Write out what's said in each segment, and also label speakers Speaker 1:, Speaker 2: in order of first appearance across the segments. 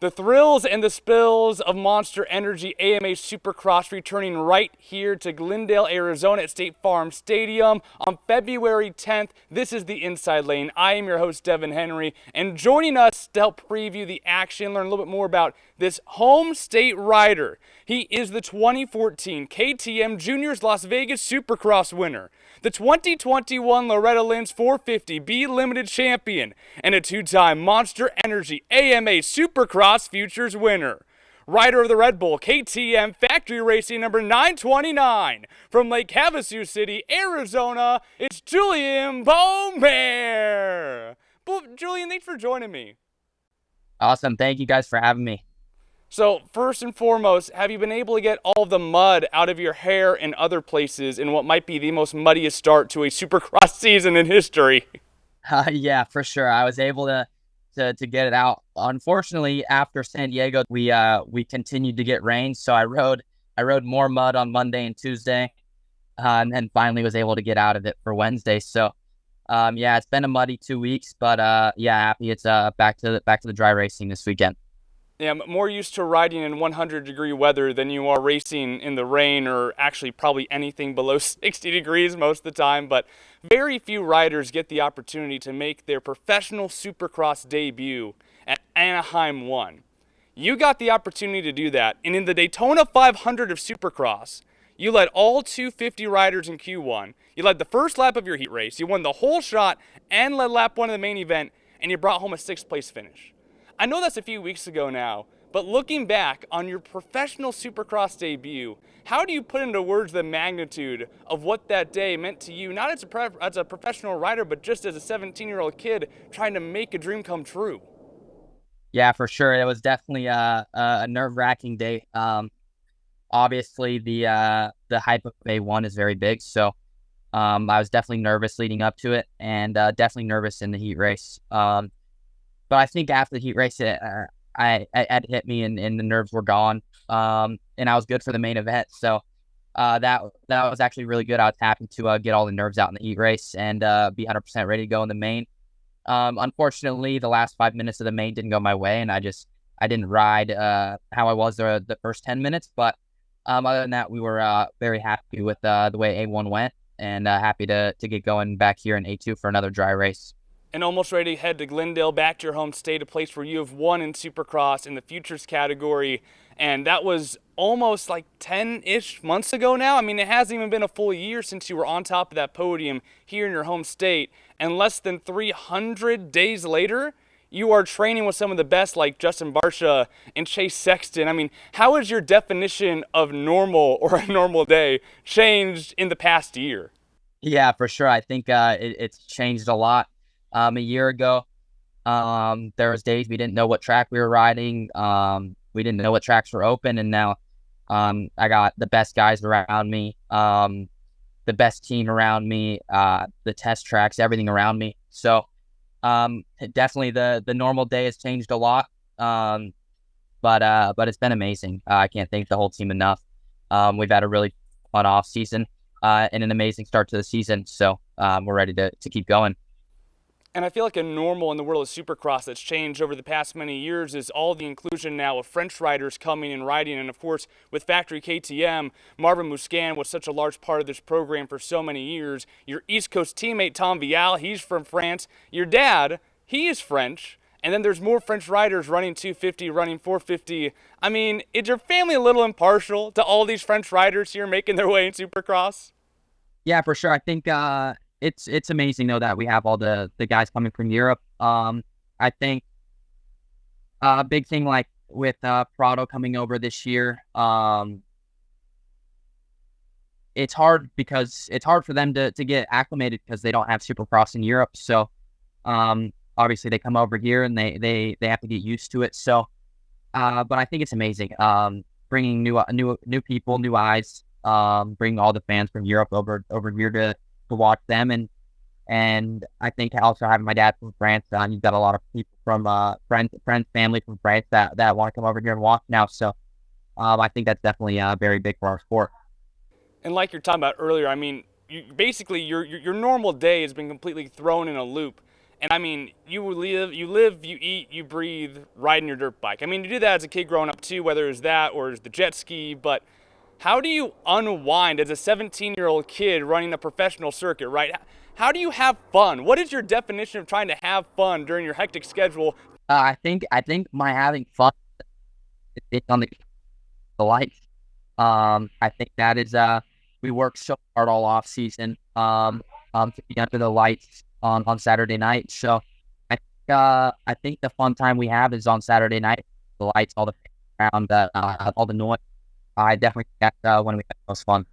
Speaker 1: The thrills and the spills of Monster Energy AMA Supercross returning right here to Glendale, Arizona at State Farm Stadium on February 10th. This is the Inside Lane. I am your host, Devon Henry, and joining us to help preview the action, learn a little bit more about this home state rider. He is the 2014 KTM Juniors Las Vegas Supercross winner, the 2021 Loretta Lynn's 450 B Limited champion, and a two-time Monster Energy AMA Supercross Futures winner. Rider of the Red Bull KTM Factory Racing number 929 from Lake Havasu City, Arizona, it's Julien Beaumer. Julien, thanks for joining me.
Speaker 2: Awesome. Thank you guys for having me.
Speaker 1: So first and foremost, have you been able to get all the mud out of your hair and other places in what might be the most muddiest start to a Supercross season in history?
Speaker 2: Yeah, for sure. I was able to get it out. Unfortunately, after San Diego, we continued to get rain, so I rode more mud on Monday and Tuesday, and then finally was able to get out of it for Wednesday. So, yeah, it's been a muddy 2 weeks, but yeah, happy it's back to the dry racing this weekend.
Speaker 1: Yeah, I'm more used to riding in 100-degree weather than you are racing in the rain, or actually probably anything below 60 degrees most of the time, but very few riders get the opportunity to make their professional Supercross debut at Anaheim 1. You got the opportunity to do that, and in the Daytona 500 of Supercross, you led all 250 riders in Q1, you led the first lap of your heat race, you won the whole shot, and led lap 1 of the main event, and you brought home a 6th place finish. I know that's a few weeks ago now, but looking back on your professional Supercross debut, how do you put into words the magnitude of what that day meant to you, not as a professional rider, but just as a 17-year-old kid trying to make a dream come true?
Speaker 2: Yeah, for sure. It was definitely a nerve-wracking day. Obviously, the hype of A1 is very big, so I was definitely nervous leading up to it, and definitely nervous in the heat race. But I think after the heat race, it hit me and the nerves were gone. And I was good for the main event. So that was actually really good. I was happy to get all the nerves out in the heat race and be 100% ready to go in the main. Unfortunately, the last 5 minutes of the main didn't go my way, and I didn't ride how I was the first 10 minutes. But other than that, we were very happy with the way A1 went, and happy to get going back here in A2 for another dry race.
Speaker 1: And almost ready to head to Glendale, back to your home state, a place where you have won in Supercross in the Futures category. And that was almost like 10-ish months ago now. I mean, it hasn't even been a full year since you were on top of that podium here in your home state. And less than 300 days later, you are training with some of the best like Justin Barcia and Chase Sexton. I mean, how has your definition of normal or a normal day changed in the past year?
Speaker 2: Yeah, for sure. I think it's changed a lot. A year ago, there was days we didn't know what track we were riding. We didn't know what tracks were open, and now I got the best guys around me, the best team around me, the test tracks, everything around me. So definitely the normal day has changed a lot, but it's been amazing. I can't thank the whole team enough. We've had a really fun off season and an amazing start to the season, so we're ready to keep going.
Speaker 1: And I feel like a normal in the world of Supercross that's changed over the past many years is all the inclusion now of French riders coming and riding. And of course, with Factory KTM, Marvin Musquin was such a large part of this program for so many years. Your East Coast teammate, Tom Vial, he's from France. Your dad, he is French. And then there's more French riders running 250, running 450. I mean, is your family a little impartial to all these French riders here making their way in Supercross?
Speaker 2: Yeah, for sure. I think it's amazing though that we have all the guys coming from Europe. I think a big thing like with Prado coming over this year, it's hard for them to get acclimated because they don't have Supercross in Europe. So obviously they come over here and they have to get used to it. So but I think it's amazing. Bringing new people, new eyes, bringing all the fans from Europe over here to watch them, and I think also having my dad from France, you've got a lot of people from friends, family from France that want to come over here and watch now. So I think that's definitely very big for our sport.
Speaker 1: And like you're talking about earlier, I mean, your normal day has been completely thrown in a loop. And I mean, you eat, you breathe, riding your dirt bike. I mean, you do that as a kid growing up too, whether it's that or it's the jet ski. But how do you unwind as a 17-year-old kid running a professional circuit, right? How do you have fun? What is your definition of trying to have fun during your hectic schedule?
Speaker 2: I think my having fun is on the lights. I think that is we work so hard all off season to be under the lights on Saturday night. So I think the fun time we have is on Saturday night. The lights, all the around, all the noise. I definitely think that's when we have the most fun.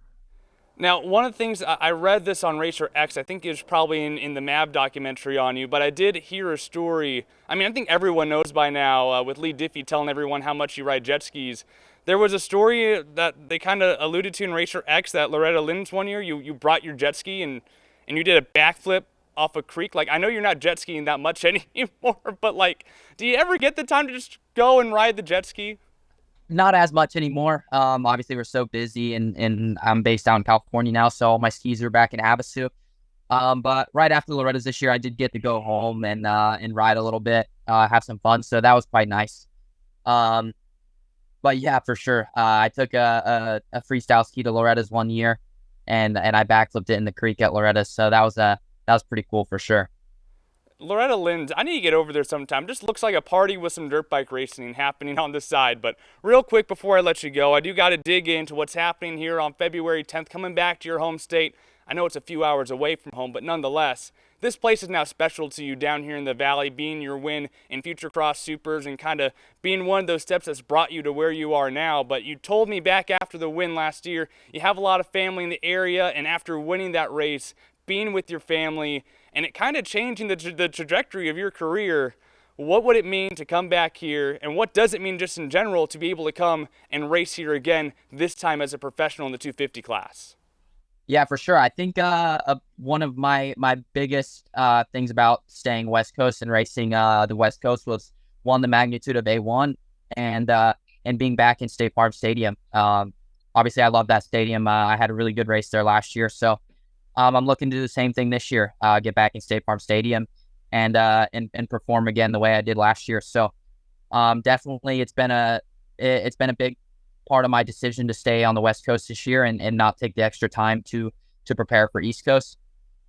Speaker 1: Now, one of the things, I read this on Racer X, I think it was probably in the MAB documentary on you, but I did hear a story. I mean, I think everyone knows by now, with Lee Diffie telling everyone how much you ride jet skis. There was a story that they kind of alluded to in Racer X that Loretta Lynn's one year, you brought your jet ski and you did a backflip off a creek. Like, I know you're not jet skiing that much anymore, but like, do you ever get the time to just go and ride the jet ski?
Speaker 2: Not as much anymore. Obviously we're so busy, and I'm based out in California now, so all my skis are back in Havasu. But right after Loretta's this year, I did get to go home and ride a little bit, have some fun. So that was quite nice. But yeah, for sure. I took a freestyle ski to Loretta's one year, and I backflipped it in the creek at Loretta's. So that was pretty cool for sure.
Speaker 1: Loretta Lynn's, I need to get over there sometime. Just looks like a party with some dirt bike racing happening on the side. But real quick before I let you go, I do got to dig into what's happening here on February 10th, coming back to your home state. I know it's a few hours away from home, but nonetheless, this place is now special to you down here in the valley, being your win in Futurecross Supers and kind of being one of those steps that's brought you to where you are now. But you told me back after the win last year, you have a lot of family in the area, and after winning that race, being with your family, and it kind of changing the trajectory of your career, what would it mean to come back here, and what does it mean just in general to be able to come and race here again, this time as a professional in the 250 class?
Speaker 2: Yeah, for sure. I think one of my biggest things about staying West Coast and racing the West Coast was, one, the magnitude of A1, and being back in State Farm Stadium. Obviously, I love that stadium. I had a really good race there last year, so I'm looking to do the same thing this year. Get back in State Farm Stadium and perform again the way I did last year. So definitely, it's been a big part of my decision to stay on the West Coast this year and not take the extra time to prepare for East Coast.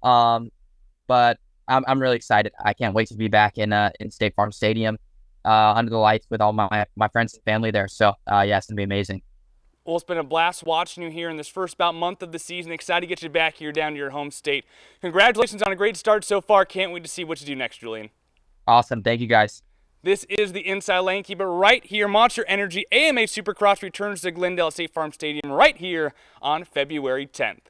Speaker 2: But I'm really excited. I can't wait to be back in State Farm Stadium under the lights with all my friends and family there. So yeah, it's gonna be amazing.
Speaker 1: Well, it's been a blast watching you here in this first about month of the season. Excited to get you back here down to your home state. Congratulations on a great start so far. Can't wait to see what you do next, Julien.
Speaker 2: Awesome. Thank you, guys.
Speaker 1: This is the Inside Lane. Keep it right here. Monster Energy AMA Supercross returns to Glendale State Farm Stadium right here on February 10th.